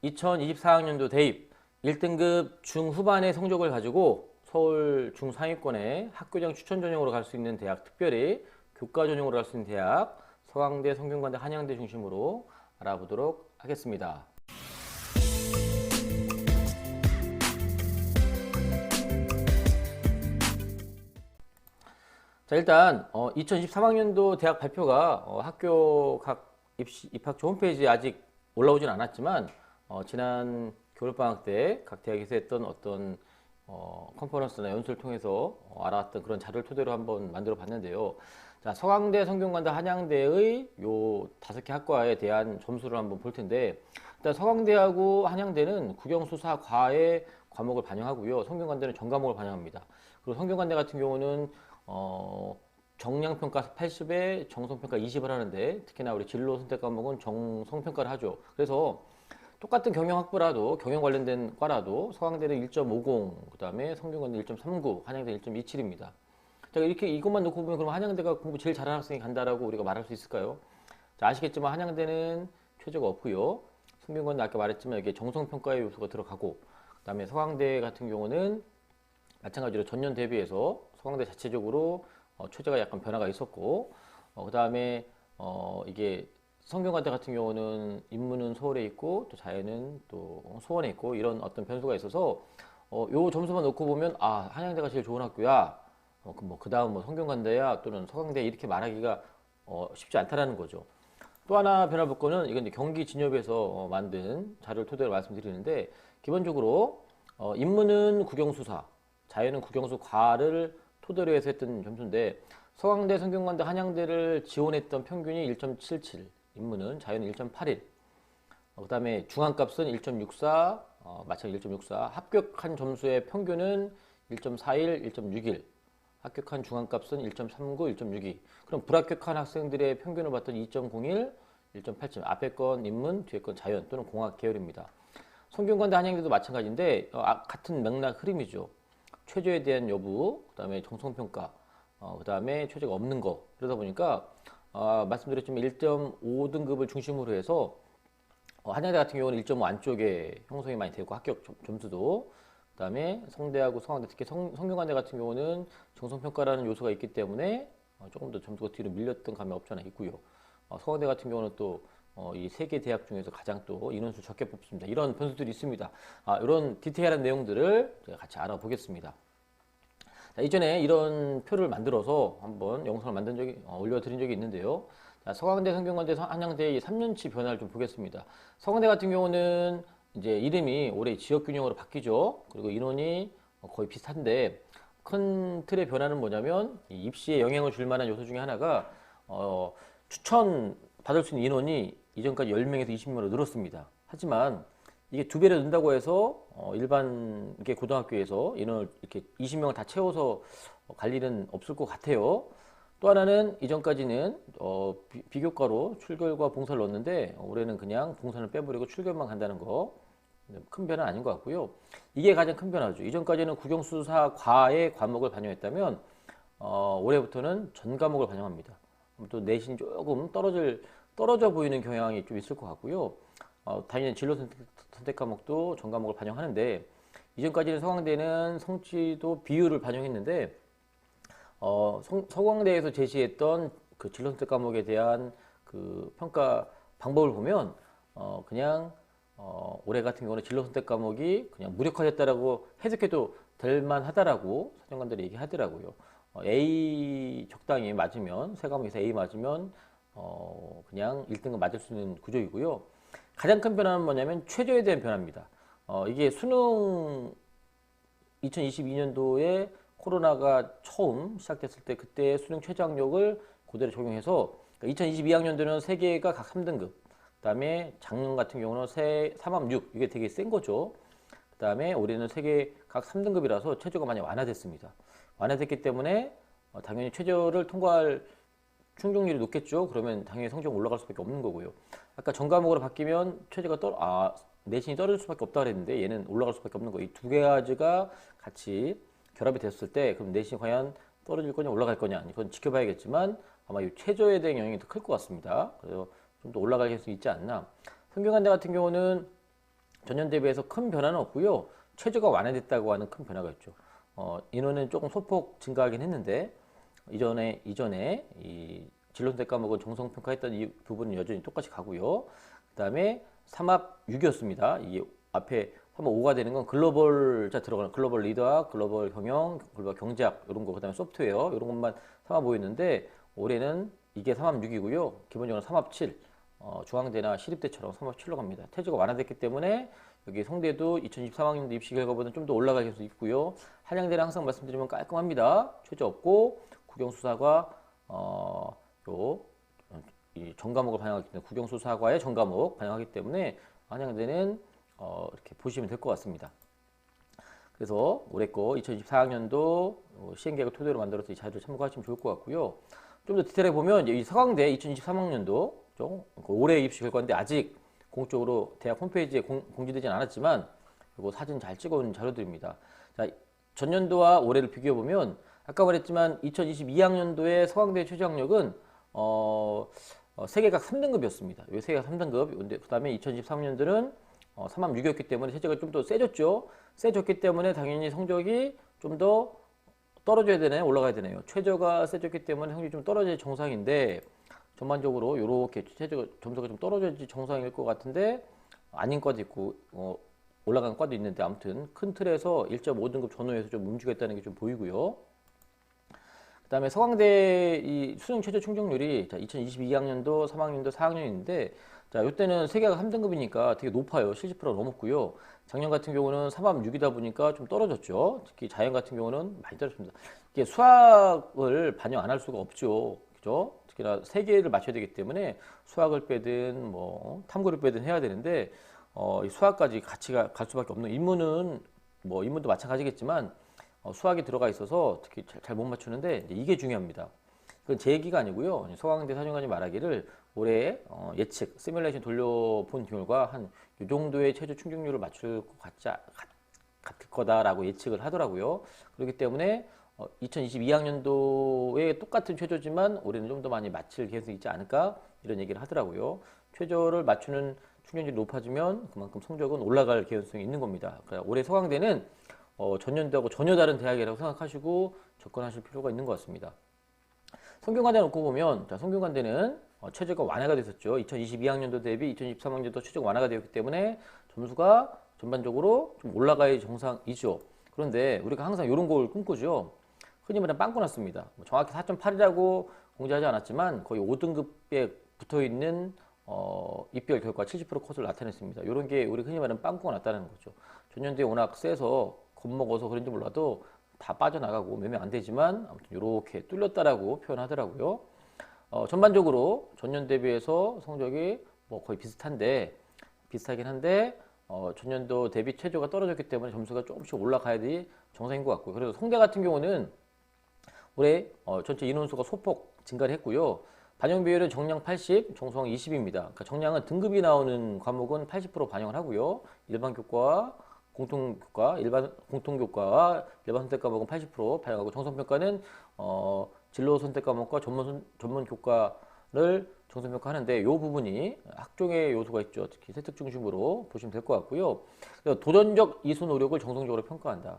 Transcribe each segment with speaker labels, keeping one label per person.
Speaker 1: 2024학년도 대입 1등급 중후반의 성적을 가지고 서울 중상위권에 학교장 추천 전형으로 갈 수 있는 대학, 특별히 교과 전형으로 갈 수 있는 대학, 서강대, 성균관대, 한양대 중심으로 알아보도록 하겠습니다. 자, 일단 2023학년도 대학 발표가 학교 각 입학처 홈페이지에 아직 올라오진 않았지만 지난 겨울방학 때 각 대학에서 했던 어떤 컨퍼런스나 연수를 통해서 알아왔던 그런 자료를 토대로 한번 만들어 봤는데요. 자, 서강대, 성균관대, 한양대의 요 5개 학과에 대한 점수를 한번 볼 텐데, 일단 서강대하고 한양대는 국영수사 과의 과목을 반영하고요. 성균관대는 전 과목을 반영합니다. 그리고 성균관대 같은 경우는 정량평가 80에 정성평가 20을 하는데, 특히나 우리 진로 선택 과목은 정성평가를 하죠. 그래서 똑같은 경영학부라도, 경영 관련된 과라도 서강대는 1.50, 그 다음에 성균관대 1.39, 한양대 1.27입니다. 자, 이렇게 이것만 놓고 보면 그럼 한양대가 공부 제일 잘하는 학생이 간다라고 우리가 말할 수 있을까요? 자, 아시겠지만 한양대는 최저가 없고요. 성균관대 아까 말했지만 여기에 정성평가의 요소가 들어가고, 그 다음에 서강대 같은 경우는 마찬가지로 전년 대비해서 서강대 자체적으로 최저가 약간 변화가 있었고, 그 다음에 이게 성균관대 같은 경우는 인문은 서울에 있고 또 자연은 또 수원에 있고 이런 어떤 변수가 있어서 요 점수만 놓고 보면 아, 한양대가 제일 좋은 학교야. 그 다음 뭐 성균관대야 또는 서강대 이렇게 말하기가 쉽지 않다라는 거죠. 또 하나 변화 볼 거는 이건 이제 경기 진협에서 만든 자료를 토대로 말씀드리는데, 기본적으로 인문은 국영수사, 자연은 국영수 과를 토대로 해서 했던 점수인데, 서강대, 성균관대, 한양대를 지원했던 평균이 1.77, 인문은, 자연은 1.81, 그 다음에 중앙값은 1.64, 마찬가지 1.64, 합격한 점수의 평균은 1.41, 1.61, 합격한 중앙값은 1.39, 1.62. 그럼 불합격한 학생들의 평균을 봤더니 2.01, 1.87. 앞에 건 인문, 뒤에 건 자연 또는 공학 계열입니다. 성균관대, 한양대도 마찬가지인데 같은 맥락 흐름이죠. 최저에 대한 여부, 그 다음에 정성평가, 그 다음에 최저가 없는 거. 그러다 보니까 말씀드렸지만 1.5등급을 중심으로 해서 한양대 같은 경우는 1.5 안쪽에 형성이 많이 되고 합격 점수도, 그 다음에 성대하고 서강대, 특히 성균관대 같은 경우는 정성평가라는 요소가 있기 때문에 조금 더 점수가 뒤로 밀렸던 감이 없지 않아 있고요. 서강대 같은 경우는 또 이 세 개 대학 중에서 가장 또 인원수 적게 뽑습니다. 이런 변수들이 있습니다. 이런 디테일한 내용들을 제가 같이 알아보겠습니다. 자, 이전에 이런 표를 만들어서 한번 영상을 만든 적이 올려드린 적이 있는데요. 자, 서강대, 성균관대, 한양대의 3년치 변화를 좀 보겠습니다. 서강대 같은 경우는 이제 이름이 올해 지역균형으로 바뀌죠. 그리고 인원이 거의 비슷한데, 큰 틀의 변화는 뭐냐면 입시에 영향을 줄 만한 요소 중에 하나가 추천 받을 수 있는 인원이 이전까지 10명에서 20명으로 늘었습니다. 하지만 이게 두 배로 는다고 해서 일반 고등학교에서 인원을 이렇게 20명을 다 채워서 갈 일은 없을 것 같아요. 또 하나는 이전까지는 비교과로 출결과 봉사를 넣었는데 올해는 그냥 봉사를 빼버리고 출결만 간다는 거, 큰 변화는 아닌 것 같고요. 이게 가장 큰 변화죠. 이전까지는 국영수사 과의 과목을 반영했다면 올해부터는 전 과목을 반영합니다. 또 내신 조금 떨어져 보이는 경향이 좀 있을 것 같고요. 당연히 진로 선택 과목도 전 과목을 반영하는데, 이전까지는 서강대는 성취도 비율을 반영했는데 서강대에서 제시했던 그 진로 선택 과목에 대한 그 평가 방법을 보면 그냥 올해 같은 경우는 진로 선택 과목이 그냥 무력화됐다라고 해석해도 될 만하다라고 사정관들이 얘기하더라고요. A 적당히 맞으면, 세 과목에서 A 맞으면 그냥 1등급 맞을 수 있는 구조이고요. 가장 큰 변화는 뭐냐면 최저에 대한 변화입니다. 이게 수능 2022년도에 코로나가 처음 시작됐을 때 그때 수능 최저 학력을 그대로 적용해서 2022학년도는 3개가 각 3등급, 그 다음에 작년 같은 경우는 3합 6, 이게 되게 센 거죠. 그 다음에 올해는 3개 각 3등급이라서 최저가 많이 완화됐습니다. 완화됐기 때문에 당연히 최저를 통과할 충족률이 높겠죠. 그러면 당연히 성적이 올라갈 수밖에 없는 거고요. 아까 전 과목으로 바뀌면 최저가 내신이 떨어질 수밖에 없다 그랬는데 얘는 올라갈 수밖에 없는 거. 이 두 가지가 같이 결합이 됐을 때 그럼 내신이 과연 떨어질 거냐 올라갈 거냐 이건 지켜봐야겠지만 아마 이 최저에 대한 영향이 더 클 것 같습니다. 그래서 좀 더 올라갈 수 있지 않나. 성균관대 같은 경우는 전년 대비해서 큰 변화는 없고요. 최저가 완화됐다고 하는 큰 변화가 있죠. 인원은 조금 소폭 증가하긴 했는데 이전에 이 진로 선택 과목은 정성 평가했던 이 부분은 여전히 똑같이 가고요. 그다음에 3합 6이었습니다. 이게 앞에 3합 5가 되는 건 글로벌 자 들어가는 글로벌 리더와 글로벌 경영, 글로벌 경제학 이런 거 그다음에 소프트웨어 이런 것만 3합 5였는데 올해는 이게 3합 6이고요. 기본적으로 3합 7. 중앙대나 시립대처럼 3합 7로 갑니다. 태조가 완화됐기 때문에 여기 성대도 2023학년도 입시 결과보다는 좀 더 올라갈 수 있고요. 한양대는 항상 말씀드리면 깔끔합니다. 최저 없고 국영수사과 이 전과목을 반영하기 때문에 국영수사과의 전과목 반영하기 때문에 한양대는 이렇게 보시면 될 것 같습니다. 그래서 올해 거 2024학년도 시행계획을 토대로 만들어서 이 자료를 참고하시면 좋을 것 같고요. 좀 더 디테일하게 보면 이 서강대 2023학년도 올해 입시 결과인데 아직 공식적으로 대학 홈페이지에 공지되진 않았지만 이거 사진 잘 찍어온 자료들입니다. 자, 전년도와 올해를 비교해 보면 아까 말했지만 2022학년도의 서강대 최저학력은 세계각 3등급이었습니다. 이 세계각 3등급. 그 다음에 2023학년도는 3합 6이었기 때문에 최저가 좀 더 세졌죠. 세졌기 때문에 당연히 성적이 좀 더 떨어져야 되나요? 올라가야 되나요? 최저가 세졌기 때문에 성적이 좀 떨어질 정상인데 전반적으로 이렇게 최저 점수가 좀 떨어질지 정상일 것 같은데 아닌 과도 있고 올라간 과도 있는데 아무튼 큰 틀에서 1.5등급 전후에서 좀 움직였다는 게 좀 보이고요. 그다음에 서강대 이 수능 최저 충족률이 2022학년도, 3학년도, 4학년인데 자, 이때는 세계가 3등급이니까 되게 높아요. 70%가 넘었고요. 작년 같은 경우는 3합 6이다 보니까 좀 떨어졌죠. 특히 자연 같은 경우는 많이 떨어졌습니다. 이게 수학을 반영 안 할 수가 없죠. 그죠? 특히나 세 개를 맞춰야 되기 때문에 수학을 빼든 뭐 탐구를 빼든 해야 되는데 이 수학까지 같이 갈 수밖에 없는 인문은 뭐 인문도 마찬가지겠지만 수학이 들어가 있어서 특히 잘 못 맞추는데 이게 중요합니다. 그건 제 얘기가 아니고요. 서강대 사정관이 말하기를 올해 예측 시뮬레이션 돌려본 결과 한 이 정도의 최저 충족률을 맞출 것 같을 거다라고 예측을 하더라고요. 그렇기 때문에 2022학년도에 똑같은 최저지만 올해는 좀 더 많이 맞출 개연성이 있지 않을까 이런 얘기를 하더라고요. 최저를 맞추는 충족률이 높아지면 그만큼 성적은 올라갈 개연성이 있는 겁니다. 그러니까 올해 서강대는 전년도하고 전혀 다른 대학이라고 생각하시고 접근하실 필요가 있는 것 같습니다. 성균관대 놓고 보면 성균관대는 최저가 완화가 됐었죠. 2022학년도 대비 2023학년도 최저가 완화가 되었기 때문에 점수가 전반적으로 좀 올라가야 정상이죠. 그런데 우리가 항상 이런 걸 꿈꾸죠. 흔히 말하는 빵꾸 났습니다. 정확히 4.8이라고 공지하지 않았지만 거의 5등급에 붙어있는 입별 결과 70% 컷을 나타냈습니다. 이런 게 우리 흔히 말하는 빵꾸가 났다는 거죠. 전년도에 워낙 세서 겁먹어서 그런지 몰라도 다 빠져나가고 몇 명 안 되지만 아무튼 이렇게 뚫렸다라고 표현하더라고요. 전반적으로 전년 대비해서 성적이 뭐 거의 비슷하긴 한데 전년도 대비 최저가 떨어졌기 때문에 점수가 조금씩 올라가야 돼 정상인 것 같고요. 그래서 성대 같은 경우는 올해 전체 인원수가 소폭 증가를 했고요. 반영 비율은 정량 80, 정수학 20입니다. 그러니까 정량은 등급이 나오는 과목은 80% 반영을 하고요. 일반 교과와 공통교과와 일반 선택 과목은 80% 반영하고 정성평가는 진로 선택 과목과 전문 교과를 정성평가하는데 이 부분이 학종의 요소가 있죠. 특히 세특 중심으로 보시면 될 것 같고요. 도전적 이수 노력을 정성적으로 평가한다.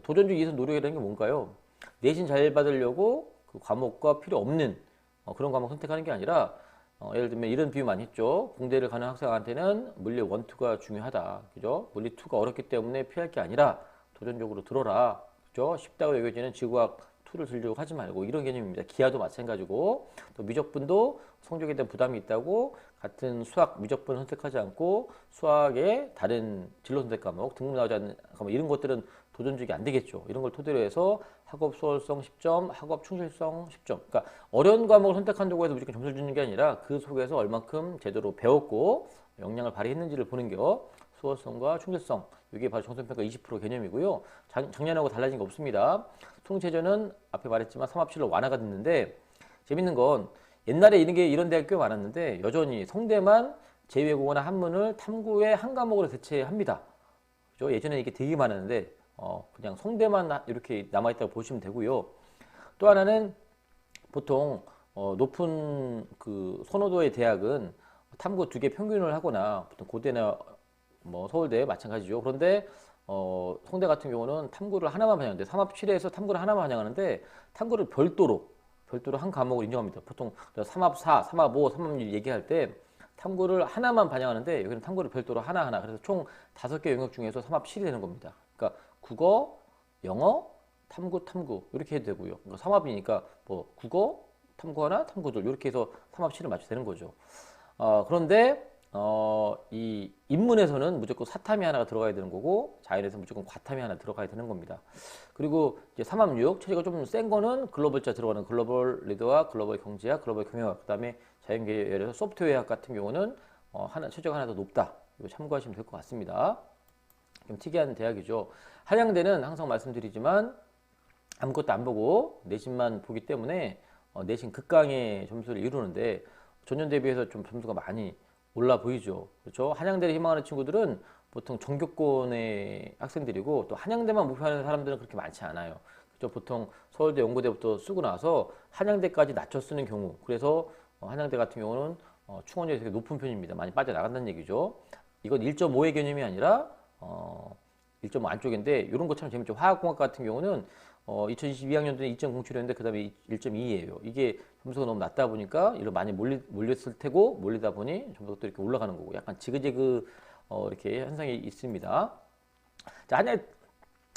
Speaker 1: 도전적 이수 노력이라는 게 뭔가요? 내신 잘 받으려고 그 과목과 필요 없는 그런 과목 선택하는 게 아니라 예를 들면 이런 비유 많이 했죠. 공대를 가는 학생한테는 물리 1, 2가 중요하다. 그죠? 물리 2가 어렵기 때문에 피할 게 아니라 도전적으로 들어라. 그죠? 쉽다고 여겨지는 지구학 2를 들려고 하지 말고 이런 개념입니다. 기하도 마찬가지고 또 미적분도 성적에 대한 부담이 있다고 같은 수학 미적분 선택하지 않고 수학의 다른 진로 선택 과목 등록 나오지 않는 과목 이런 것들은 도전적이 안 되겠죠. 이런 걸 토대로 해서 학업 수월성 10점, 학업 충실성 10점. 그러니까 어려운 과목을 선택한다고 해서 무조건 점수를 주는 게 아니라 그 속에서 얼만큼 제대로 배웠고 역량을 발휘했는지를 보는 게 수월성과 충실성. 이게 바로 정성평가 20% 개념이고요. 작년하고 달라진 게 없습니다. 통체제는 앞에 말했지만 3합7로 완화가 됐는데 재밌는 건 옛날에 이런 대학 꽤 많았는데 여전히 성대만 제외국어나 한문을 탐구의 한 과목으로 대체합니다. 그죠? 예전에 이게 되게 많았는데 그냥 성대만 이렇게 남아있다고 보시면 되고요. 또 하나는 보통 높은 그 선호도의 대학은 탐구 2개 평균을 하거나 보통 고대나 뭐 서울대 마찬가지죠. 그런데 성대 같은 경우는 탐구를 하나만 반영하는데 삼합 7에서 탐구를 하나만 반영하는데 탐구를 별도로 한 과목을 인정합니다. 보통 삼합 4, 삼합 5, 삼합 6 얘기할 때 탐구를 하나만 반영하는데 여기는 탐구를 별도로 하나하나. 그래서 총 5개 영역 중에서 삼합 7이 되는 겁니다. 그러니까 국어, 영어, 탐구 이렇게 해도 되고요. 그러니까 삼합이니까 뭐 국어, 탐구 하나, 탐구 둘 이렇게 해서 삼합 7을 맞춰도 되는 거죠. 그런데 이 인문에서는 무조건 사탐이 하나가 들어가야 되는 거고 자연에서 무조건 과탐이 하나 들어가야 되는 겁니다. 그리고 이제 삼합6 체제가 좀 센 거는 글로벌자 들어가는 글로벌 리더와 글로벌 경제학, 글로벌 경영학, 그다음에 자연계열에서 소프트웨어학 같은 경우는 체제가 하나 더 높다. 이거 참고하시면 될 것 같습니다. 좀 특이한 대학이죠. 한양대는 항상 말씀드리지만 아무것도 안 보고 내신만 보기 때문에 내신 극강의 점수를 이루는데 전년 대비해서 좀 점수가 많이 올라 보이죠. 그렇죠? 한양대를 희망하는 친구들은 보통 전교권의 학생들이고 또 한양대만 목표하는 사람들은 그렇게 많지 않아요. 그렇죠? 보통 서울대, 연고대부터 쓰고 나서 한양대까지 낮춰 쓰는 경우. 그래서 한양대 같은 경우는 충원율이 되게 높은 편입니다. 많이 빠져나간다는 얘기죠. 이건 1.5의 개념이 아니라 1.5 안쪽인데 이런 거 참 재밌죠. 화학공학 같은 경우는 2022학년도에 2.07였는데 그 다음에 1.2예요. 이게 점수가 너무 낮다 보니까 이로 많이 몰렸을 테고 몰리다 보니 점수가 또 이렇게 올라가는 거고 약간 지그재그 이렇게 현상이 있습니다. 자,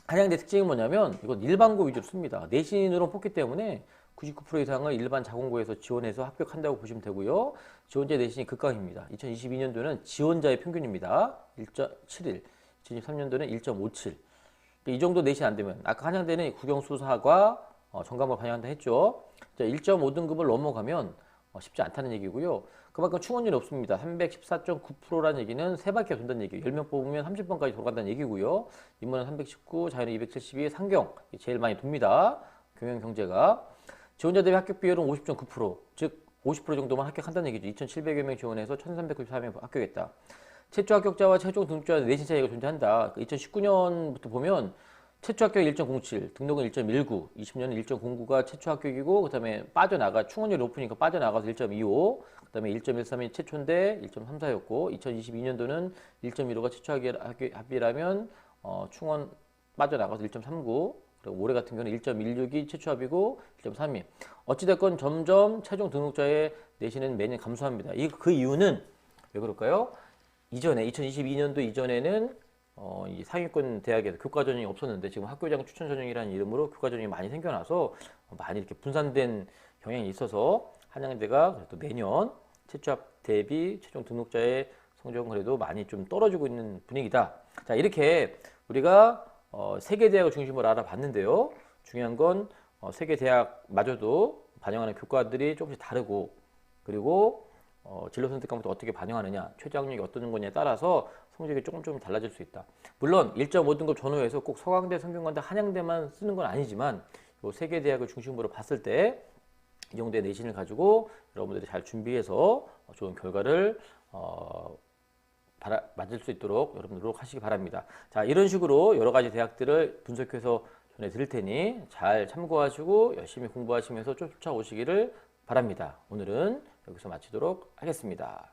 Speaker 1: 한양대 특징이 뭐냐면 이건 일반고 위주로 씁니다. 내신으로 뽑기 때문에 99% 이상을 일반 자공고에서 지원해서 합격한다고 보시면 되고요. 지원자 내신이 극강입니다. 2022년도는 지원자의 평균입니다. 1.71, 2023년도는 1.57. 이 정도 내신 안 되면 아까 한양대는 국영수사과 전과목을 반영한다 했죠. 1.5등급을 넘어가면 쉽지 않다는 얘기고요. 그만큼 충원율이 없습니다. 314.9%라는 얘기는 3바퀴가 돈다는 얘기예요. 10명 뽑으면 30번까지 돌아간다는 얘기고요. 인문은 319, 자연은 272, 상경 제일 많이 돕니다. 경영경제가. 지원자 대비 합격 비율은 50.9%, 즉 50% 정도만 합격한다는 얘기죠. 2,700여 명 지원해서 1,394명 합격했다. 최초 합격자와 최종 등록자의 내신 차이가 존재한다. 2019년부터 보면 최초 합격 1.07, 등록은 1.19, 20년은 1.09가 최초 합격이고 그 다음에 빠져나가 충원율이 높으니까 빠져나가서 1.25, 그 다음에 1.13이 최초인데 1.34였고 2022년도는 1.15가 최초 합의라면 충원 빠져나가서 1.39, 그리고 올해 같은 경우는 1.16이 최초 합이고 1.32. 어찌됐건 점점 최종 등록자의 내신은 매년 감소합니다. 그 이유는 왜 그럴까요? 이전에 2022년도 이전에는 이 상위권 대학에서 교과 전형이 없었는데 지금 학교장 추천 전형이라는 이름으로 교과 전형이 많이 생겨나서 많이 이렇게 분산된 경향이 있어서 한양대가 그래도 매년 최초 합 대비 최종 등록자의 성적은 그래도 많이 좀 떨어지고 있는 분위기다. 자, 이렇게 우리가 세계 대학을 중심으로 알아봤는데요. 중요한 건 세계 대학마저도 반영하는 교과들이 조금씩 다르고 그리고 진로 선택 과목도 어떻게 반영하느냐, 최저 학력이 어떤 거냐에 따라서 성적이 조금 달라질 수 있다. 물론 1.5등급 전후에서 꼭 서강대, 성균관대, 한양대만 쓰는 건 아니지만 이 세계 대학을 중심으로 봤을 때 이 정도의 내신을 가지고 여러분들이 잘 준비해서 좋은 결과를 맞을 수 있도록 여러분 노력하시기 바랍니다. 자, 이런 식으로 여러 가지 대학들을 분석해서 전해드릴 테니 잘 참고하시고 열심히 공부하시면서 쫓아오시기를 바랍니다. 오늘은 여기서 마치도록 하겠습니다.